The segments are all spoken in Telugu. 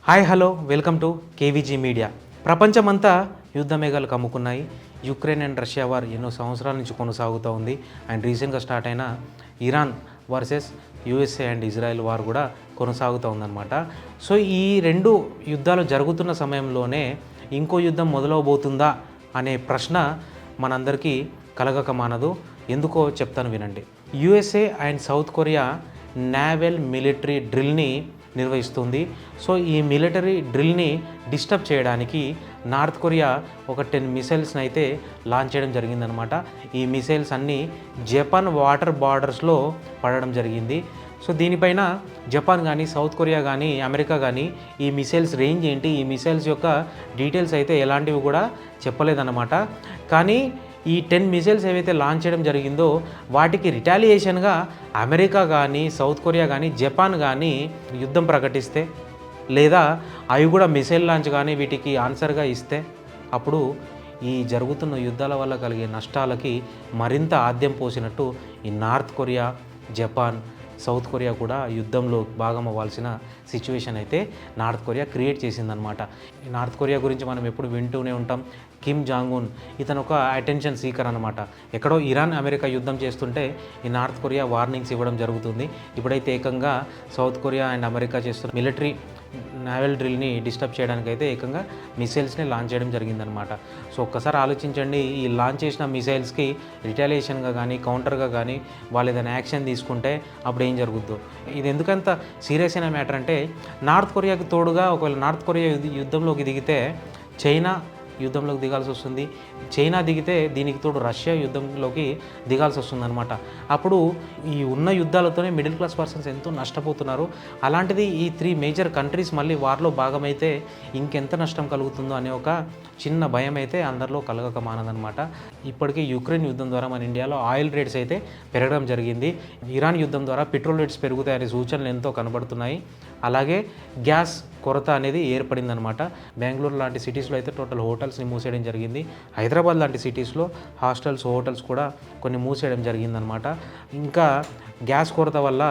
Hi hello welcome to KVG media. ప్రపంచమంతా యుద్ధ మేఘాలు కమ్ముకున్నాయి. యుక్రెయిన్ అండ్ రష్యా వార్ ఎన్నో సంవత్సరాల నుంచి కొనసాగుతూ ఉంది. అండ్ రీసెంట్గా స్టార్ట్ అయిన Iran versus USA and Israel war కూడా కొనసాగుతూ ఉందన్నమాట. సో ఈ రెండు యుద్ధాలు జరుగుతున్న సమయంలోనే ఇంకో యుద్ధం మొదలవబోతుందా అనే ప్రశ్న మనందరికీ కలగక మానదు. ఎందుకో చెప్తాను వినండి. USA and South Korea naval military డ్రిల్ని నిర్వహిస్తుంది. సో ఈ మిలిటరీ డ్రిల్ని డిస్టర్బ్ చేయడానికి నార్త్ కొరియా ఒక 10 మిసైల్స్ని అయితే లాంచ్ చేయడం జరిగిందనమాట. ఈ మిసైల్స్ అన్నీ జపాన్ వాటర్ బార్డర్స్లో పడడం జరిగింది. సో దీనిపైన జపాన్ కానీ సౌత్ కొరియా కానీ అమెరికా కానీ ఈ మిసైల్స్ రేంజ్ ఏంటి, ఈ మిసైల్స్ యొక్క డీటెయిల్స్ అయితే ఎలాంటివి కూడా చెప్పలేదన్నమాట. కానీ ఈ 10 మిసైల్స్ ఏవైతే లాంచ్ చేయడం జరిగిందో వాటికి రిటాలియేషన్గా అమెరికా కానీ సౌత్ కొరియా కానీ జపాన్ కానీ యుద్ధం ప్రకటిస్తే, లేదా అవి కూడా మిసైల్ లాంచ్ కానీ వీటికి ఆన్సర్గా ఇస్తే, అప్పుడు ఈ జరుగుతున్న యుద్ధాల వల్ల కలిగే నష్టాలకి మరింత ఆద్యం పోసినట్టు ఈ north Korea, Japan, south Korea కూడా యుద్ధంలో భాగం అవ్వాల్సిన సిచ్యువేషన్ అయితే నార్త్ కొరియా క్రియేట్ చేసిందనమాట. ఈ నార్త్ కొరియా గురించి మనం ఎప్పుడు వింటూనే ఉంటాం. కిమ్ జాంగ్ ఉన్ ఇతను ఒక అటెన్షన్ సీకర్ అనమాట. ఎక్కడో ఇరాన్ అమెరికా యుద్ధం చేస్తుంటే ఈ నార్త్ కొరియా వార్నింగ్స్ ఇవ్వడం జరుగుతుంది. ఇప్పుడైతే ఏకంగా సౌత్ కొరియా అండ్ అమెరికా చేస్తున్న మిలిటరీ నేవల్ డ్రిల్ని డిస్టర్బ్ చేయడానికైతే ఏకంగా మిసైల్స్ని లాంచ్ చేయడం జరిగిందనమాట. సో ఒక్కసారి ఆలోచించండి, ఈ లాంచ్ చేసిన మిసైల్స్కి రిటాలియేషన్గా కానీ కౌంటర్గా కానీ వాళ్ళు ఏదైనా యాక్షన్ తీసుకుంటే అప్పుడు ఏం జరుగుద్దో. ఇది ఎందుకంత సీరియస్ అయిన మ్యాటర్ అంటే, నార్త్ కొరియాకి తోడుగా ఒకవేళ నార్త్ కొరియా యుద్ధంలోకి దిగితే చైనా యుద్ధంలోకి దిగాల్సి వస్తుంది. చైనా దిగితే దీనికి తోడు రష్యా యుద్ధంలోకి దిగాల్సి వస్తుంది అనమాట. అప్పుడు ఈ ఉన్న యుద్ధాలతోనే మిడిల్ క్లాస్ పర్సన్స్ ఎంతో నష్టపోతున్నారు. అలాంటిది ఈ 3 మేజర్ కంట్రీస్ మళ్ళీ వార్లో భాగమైతే ఇంకెంత నష్టం కలుగుతుందో అనే ఒక చిన్న భయం అయితే అందరిలో కలగక మానదనమాట. ఇప్పటికీ యుక్రెయిన్ యుద్ధం ద్వారా మన ఇండియాలో ఆయిల్ రేట్స్ అయితే పెరగడం జరిగింది. ఇరాన్ యుద్ధం ద్వారా పెట్రోల్ రేట్స్ పెరుగుతాయనే సూచనలు ఎంతో కనబడుతున్నాయి. అలాగే గ్యాస్ కొరత అనేది ఏర్పడిందనమాట. బెంగళూరు లాంటి సిటీస్లో అయితే టోటల్ హోటల్స్ని మూసేయడం జరిగింది. హైదరాబాద్ లాంటి సిటీస్లో హాస్టల్స్, హోటల్స్ కూడా కొన్ని మూసేయడం జరిగిందనమాట. ఇంకా గ్యాస్ కొరత వల్ల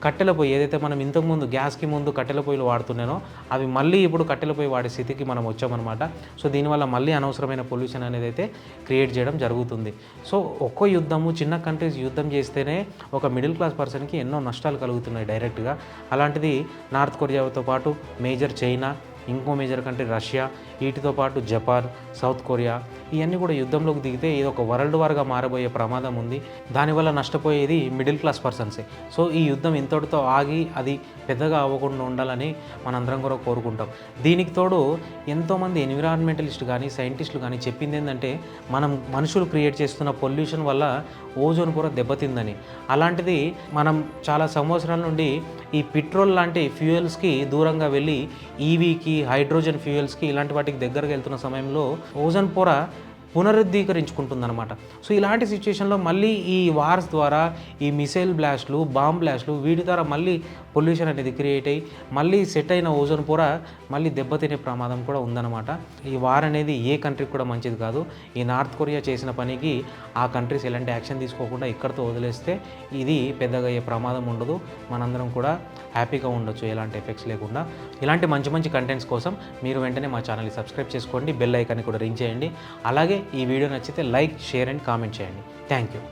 కట్టెల పొయ్యి ఏదైతే మనం ఇంతకుముందు గ్యాస్కి ముందు కట్టెల పొయ్యిలు వాడుతున్నానో అవి మళ్ళీ ఇప్పుడు కట్టెల పొయ్యి వాడే స్థితికి మనం వచ్చామన్నమాట. సో దీనివల్ల మళ్ళీ అనవసరమైన పొల్యూషన్ అనేది అయితే క్రియేట్ చేయడం జరుగుతుంది. సో ఒక్కో యుద్ధము, చిన్న కంట్రీస్ యుద్ధం చేస్తేనే ఒక మిడిల్ క్లాస్ పర్సన్కి ఎన్నో నష్టాలు కలుగుతున్నాయి డైరెక్ట్గా. అలాంటిది నార్త్ కొరియాతో పాటు మేజర్ చైనా, ఇంకో మేజర్ కంట్రీ రష్యా, వీటితో పాటు జపాన్, సౌత్ కొరియా ఇవన్నీ కూడా యుద్ధంలోకి దిగితే ఇది ఒక వరల్డ్ వార్గా మారబోయే ప్రమాదం ఉంది. దానివల్ల నష్టపోయేది మిడిల్ క్లాస్ పర్సన్సే. సో ఈ యుద్ధం ఇంతటితో ఆగి అది పెద్దగా అవ్వకుండా ఉండాలని మనందరం కూడా కోరుకుంటాం. దీనికి తోడు ఎంతోమంది ఎన్విరాన్మెంటలిస్ట్ కానీ సైంటిస్టులు కానీ చెప్పింది ఏంటంటే, మనం మనుషులు క్రియేట్ చేస్తున్న పొల్యూషన్ వల్ల ఓజోన్ పొర దెబ్బతిందని. అలాంటిది మనం చాలా సంవత్సరాల నుండి ఈ పెట్రోల్ లాంటి ఫ్యూయల్స్కి దూరంగా వెళ్ళి ఈవీకి, హైడ్రోజన్ ఫ్యూయల్స్కి ఇలాంటి వాటికి దగ్గరగా వెళ్తున్న సమయంలో ఓజోన్ పొర పునరుద్ధీకరించుకుంటుందన్నమాట. సో ఇలాంటి సిచ్యువేషన్లో మళ్ళీ ఈ వార్స్ ద్వారా ఈ మిసైల్ బ్లాస్ట్లు, బాంబ్ బ్లాస్ట్లు వీటి ద్వారా మళ్ళీ పొల్యూషన్ అనేది క్రియేట్ అయ్యి మళ్ళీ సెట్ అయిన ఓజోన్ పొర మళ్ళీ దెబ్బతినే ప్రమాదం కూడా ఉందన్నమాట. ఈ వార్ అనేది ఏ కంట్రీకి కూడా మంచిది కాదు. ఈ నార్త్ కొరియా చేసిన పనికి ఆ కంట్రీస్ ఎలాంటి యాక్షన్ తీసుకోకుండా ఇక్కడితో వదిలేస్తే ఇది పెద్దగా అయ్యే ప్రమాదం ఉండదు. మనందరం కూడా హ్యాపీగా ఉండొచ్చు ఎలాంటి ఎఫెక్ట్స్ లేకుండా. ఇలాంటి మంచి మంచి కంటెంట్స్ కోసం మీరు వెంటనే మా ఛానల్ని సబ్స్క్రైబ్ చేసుకోండి, బెల్ ఐకాన్ని కూడా రింగ్ చేయండి. అలాగే ఈ వీడియో నచ్చితే లైక్, షేర్ అండ్ కామెంట్ చేయండి. Thank you.